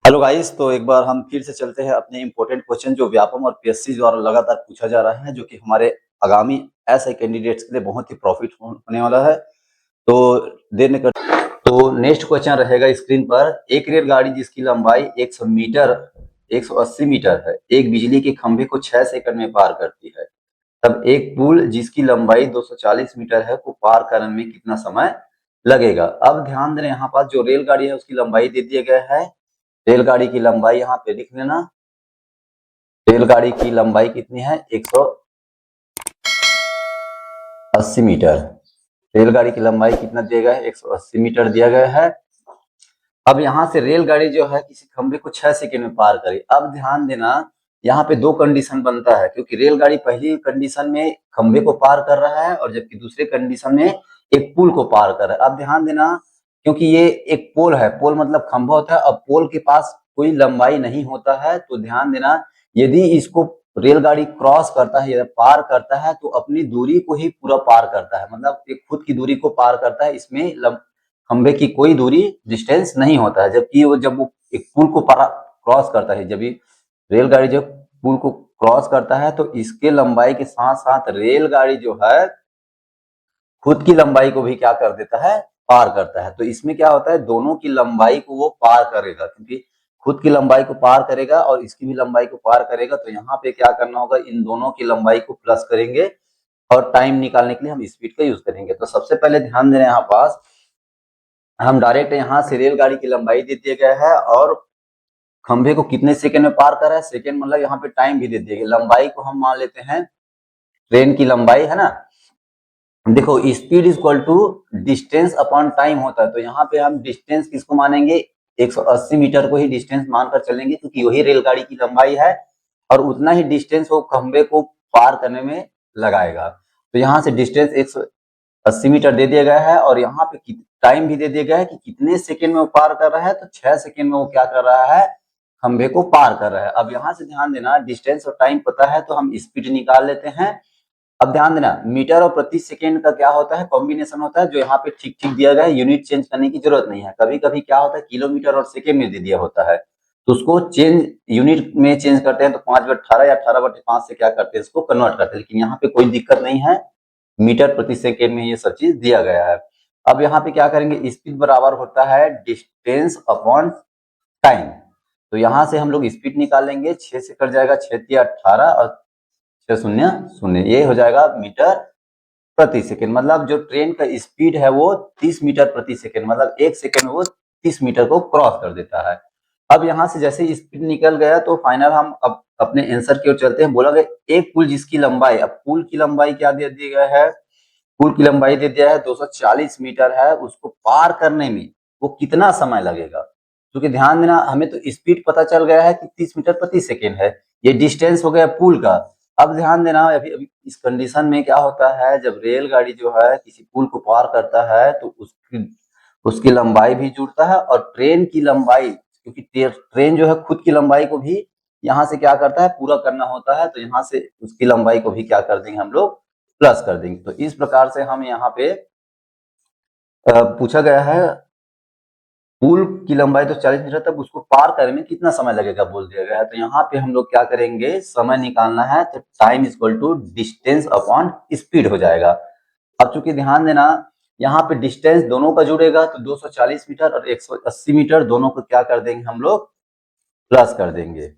Hello guys, तो एक बार हम फिर से चलते हैं अपने इम्पोर्टेंट क्वेश्चन जो व्यापम और पीएससी द्वारा लगातार पूछा जा रहा है, जो कि हमारे आगामी एसआई कैंडिडेट्स के लिए बहुत ही प्रॉफिट होने वाला है। तो देर न कर तो नेक्स्ट क्वेश्चन रहेगा स्क्रीन पर। एक रेलगाड़ी जिसकी लंबाई 100 मीटर 180 मीटर है, एक बिजली के खंभे को 6 सेकंड में पार करती है, तब एक पुल जिसकी लंबाई 240 मीटर है को पार करने में कितना समय लगेगा। अब ध्यान दें, यहाँ पर जो रेलगाड़ी है उसकी लंबाई दे दिया गया है। रेलगाड़ी की लंबाई यहाँ पे लिख लेना। रेलगाड़ी की लंबाई कितनी है? 180 मीटर। रेलगाड़ी की लंबाई कितना दिया गया है? 180 मीटर दिया गया है। अब यहाँ से रेलगाड़ी जो है किसी खंभे को 6 सेकंड में पार करे। अब ध्यान देना, यहाँ पे दो कंडीशन बनता है, क्योंकि रेलगाड़ी पहली कंडीशन में खंभे को पार कर रहा है और जबकि दूसरे कंडीशन में एक पुल को पार कर रहा है। अब ध्यान देना, क्योंकि ये एक पोल है, पोल मतलब खंभा होता है। अब पोल के पास कोई लंबाई नहीं होता है, तो ध्यान देना, यदि इसको रेलगाड़ी क्रॉस करता है या पार करता है तो अपनी दूरी को ही पूरा पार करता है, मतलब एक खुद की दूरी को पार करता है। इसमें खंभे की कोई दूरी डिस्टेंस नहीं होता है। जबकि वो जब वो एक पुल को क्रॉस करता है, जब ये रेलगाड़ी जब पुल को क्रॉस करता है तो इसके लंबाई के साथ साथ रेलगाड़ी जो है खुद की लंबाई को भी क्या कर देता है? पार करता है। तो इसमें क्या होता है, दोनों की लंबाई को वो पार करेगा, क्योंकि खुद की लंबाई को पार करेगा और इसकी भी लंबाई को पार करेगा। तो यहाँ पे क्या करना होगा, इन दोनों की लंबाई को प्लस करेंगे और टाइम निकालने के लिए हम स्पीड का यूज करेंगे। तो सबसे पहले ध्यान देना, यहाँ पास हम डायरेक्ट यहाँ से रेलगाड़ी की लंबाई दे दिया गया है और खंभे को कितने सेकंड में पार कर रहा है, सेकंड मतलब यहाँ पे टाइम भी दे दिया गया। लंबाई को हम मान लेते हैं, ट्रेन की लंबाई है ना, देखो speed is equal to distance upon time होता है। तो यहाँ पे हम डिस्टेंस किसको मानेंगे? 180 मीटर को ही डिस्टेंस मानकर चलेंगे, क्योंकि वही रेलगाड़ी की लंबाई है और उतना ही डिस्टेंस वो खंभे को पार करने में लगाएगा। तो यहाँ से डिस्टेंस 180 मीटर दे दिया गया है और यहाँ पे टाइम भी दे दिया गया है कि कितने सेकंड में वो पार कर रहा है। तो 6 सेकंड में वो क्या कर रहा है? खंभे को पार कर रहा है। अब यहाँ से ध्यान देना, डिस्टेंस और टाइम पता है तो हम स्पीड निकाल लेते हैं। अब ध्यान देना, मीटर और प्रति सेकंड का क्या होता है? कॉम्बिनेशन होता है, जो यहाँ पे ठीक ठीक दिया गया है, यूनिट चेंज करने की जरूरत नहीं है। कभी कभी क्या होता है, किलोमीटर और सेकंड में दे दिया होता है, तो उसको चेंज यूनिट में चेंज करते हैं, तो 5/18 या 18/5 से क्या करते हैं, इसको कन्वर्ट करते हैं। लेकिन यहाँ पे कोई दिक्कत नहीं है, मीटर प्रति सेकेंड में ये सब चीज दिया गया है। अब यहाँ पे क्या करेंगे, स्पीड बराबर होता है डिस्टेंस अपॉन टाइम। तो यहाँ से हम लोग स्पीड निकालेंगे, 6 से कट जाएगा, 6 18 और 6 शून्य शून्य, ये हो जाएगा मीटर प्रति सेकेंड। मतलब जो ट्रेन का स्पीड है वो 30 मीटर प्रति सेकेंड, मतलब एक सेकेंड में वो 30 मीटर को क्रॉस कर देता है। अब यहाँ से जैसे स्पीड निकल गया तो फाइनल हम अब अपने आंसर की ओर चलते हैं। बोला गया एक पुल जिसकी लंबाई, अब पुल की लंबाई क्या दे दिया गया है? पुल की लंबाई दे दिया है 240 मीटर है, उसको पार करने में वो कितना समय लगेगा? क्योंकि ध्यान देना, हमें तो स्पीड पता चल गया है कि 30 मीटर प्रति सेकेंड है, ये डिस्टेंस हो गया पुल का। अब ध्यान देना, अभी अभी इस कंडीशन में क्या होता है, जब रेलगाड़ी जो है किसी पुल को पार करता है तो उसकी उसकी लंबाई भी जुड़ता है और ट्रेन की लंबाई, क्योंकि ट्रेन जो है खुद की लंबाई को भी यहाँ से क्या करता है, पूरा करना होता है। तो यहाँ से उसकी लंबाई को भी क्या कर देंगे हम लोग, प्लस कर देंगे। तो इस प्रकार से हम यहाँ पे पूछा गया है पुल की लंबाई तो 40 मीटर, तक उसको पार करने में कितना समय लगेगा बोल दिया गया है। तो यहाँ पे हम लोग क्या करेंगे, समय निकालना है, तो time is equal to distance upon speed हो जाएगा। अब चूंकि ध्यान देना, यहाँ पे डिस्टेंस दोनों का जुड़ेगा, तो 240 मीटर और 180 मीटर दोनों को क्या कर देंगे हम लोग, प्लस कर देंगे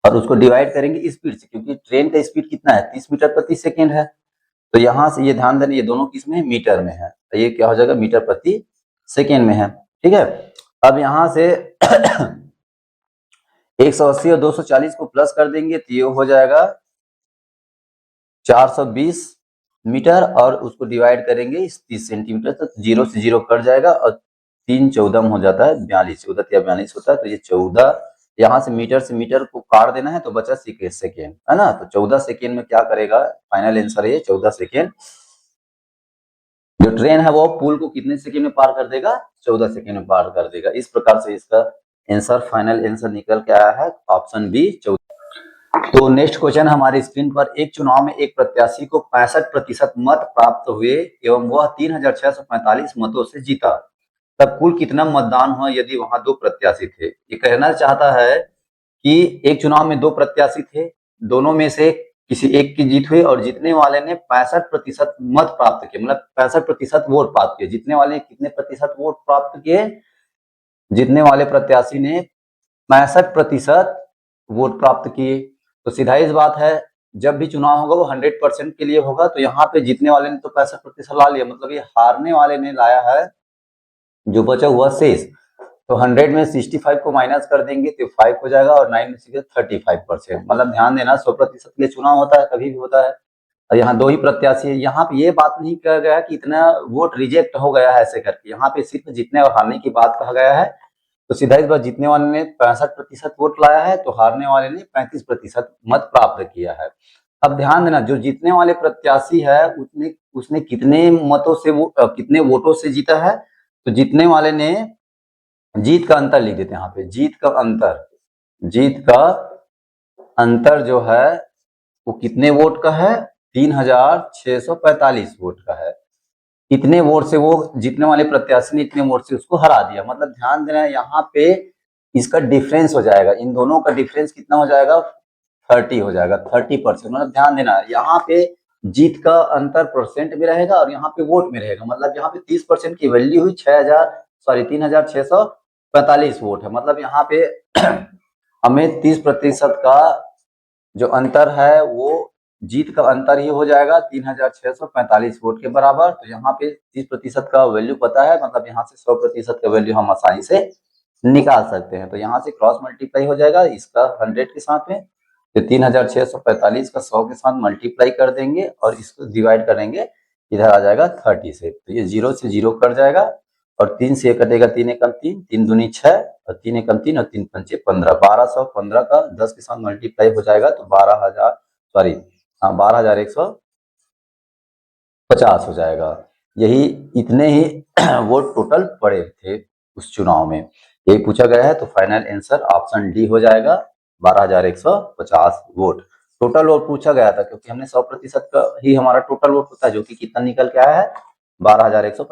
और उसको डिवाइड करेंगे स्पीड से, क्योंकि ट्रेन का स्पीड कितना है, 30 मीटर प्रति सेकेंड है। तो यहाँ से ये ध्यान देना, ये दोनों किसमें है, मीटर में है, तो ये क्या हो जाएगा, मीटर प्रति सेकेंड में है। ठीक है, अब यहाँ से 180 और 240 को प्लस कर देंगे तो ये हो जाएगा 420 मीटर और उसको डिवाइड करेंगे 30 सेंटीमीटर, तो 0 से 0 कट जाएगा और 3 14 हो जाता है 42, 14 या 42 होता है। तो ये 14, यहाँ से मीटर को काट देना है तो बचा सेकेंड, है ना। तो 14 सेकेंड में क्या करेगा, फाइनल आंसर है 14 सेकेंड। जो ट्रेन है वो पुल को कितने सेकेंड में पार कर देगा, 14 सेकेंड में पार कर देगा। इस प्रकार से इसका आंसर, फाइनल आंसर निकल के आया है ऑप्शन बी 14। तो नेक्स्ट क्वेश्चन हमारे स्क्रीन पर, एक चुनाव में एक प्रत्याशी को 65% मत प्राप्त हुए एवं वह 3645 मतों से जीता, तब कुल कितना मतदान हुआ यदि वहां 2 प्रत्याशी थे। ये कहना चाहता है कि एक चुनाव में 2 प्रत्याशी थे, दोनों में से किसी एक की जीत हुई और जीतने वाले ने 65% मत प्राप्त किए, मतलब 65% वोट प्राप्त किए। जीतने वाले कितने प्रतिशत वोट प्राप्त किए? जीतने वाले प्रत्याशी ने 65% वोट प्राप्त किए। तो सीधा इस बात है, जब भी चुनाव होगा वो 100% के लिए होगा। तो यहाँ पे जीतने वाले ने तो 65% ला लिया, मतलब ये हारने वाले ने लाया है जो बचा हुआ शेष। तो 100 में 65 को माइनस कर देंगे तो 5 हो जाएगा और 9 में से 35%। मतलब ध्यान देना, 100% के लिए चुनाव होता है, कभी भी होता है। और यहाँ 2 ही प्रत्याशी है। यहाँ पे ये बात नहीं कहा गया कि इतना वोट रिजेक्ट हो गया है ऐसे करके, यहाँ पे सिर्फ जीतने और हारने की बात कहा गया है। तो सीधा इस बार जीतने वाले ने 65% वोट लाया है, तो हारने वाले ने 35% मत प्राप्त किया है। अब ध्यान देना, जो जीतने वाले प्रत्याशी है उसने कितने मतों से कितने वोटों से जीता है। तो जीतने वाले ने जीत का अंतर लिख देते हैं यहाँ पे, जीत का अंतर जो है वो कितने वोट का है? 3645 वोट का है। इतने वोट से वो जीतने वाले प्रत्याशी ने इतने वोट से उसको हरा दिया। मतलब ध्यान देना, यहाँ पे इसका डिफरेंस हो जाएगा, इन दोनों का डिफरेंस कितना हो जाएगा? 30 हो जाएगा, 30%। मतलब ध्यान देना, यहाँ पे जीत का अंतर परसेंट में रहेगा और यहाँ पे वोट में रहेगा। मतलब यहाँ पे 30% की वैल्यू हुई 3645 वोट है। मतलब यहाँ पे हमें 30% का जो अंतर है वो जीत का अंतर ही हो जाएगा 3645 वोट के बराबर। तो यहाँ पे 30% का वैल्यू पता है, मतलब यहाँ से 100% का वैल्यू हम आसानी से निकाल सकते हैं। तो यहाँ से क्रॉस मल्टीप्लाई हो जाएगा इसका 100 के साथ में, तो 3645 का 100 के साथ मल्टीप्लाई कर देंगे और इसको डिवाइड करेंगे, इधर आ जाएगा 30 से। तो ये 0 से 0 कट जाएगा और 3 से कटेगा, 3 एकम 3, 3 दूनी 6 और 3 एकम 3 और 3 पंचे 15। 1215 का 10 के साथ मल्टीप्लाई हो जाएगा तो 12,150 हो जाएगा। यही इतने ही वोट टोटल पड़े थे उस चुनाव में। यही पूछा गया है, तो फाइनल आंसर ऑप्शन डी हो जाएगा, 12,150 वोट टोटल वोट पूछा गया था, क्योंकि हमने 100% का ही हमारा टोटल वोट होता है, जो कि कितना निकल के आया है? 12,150।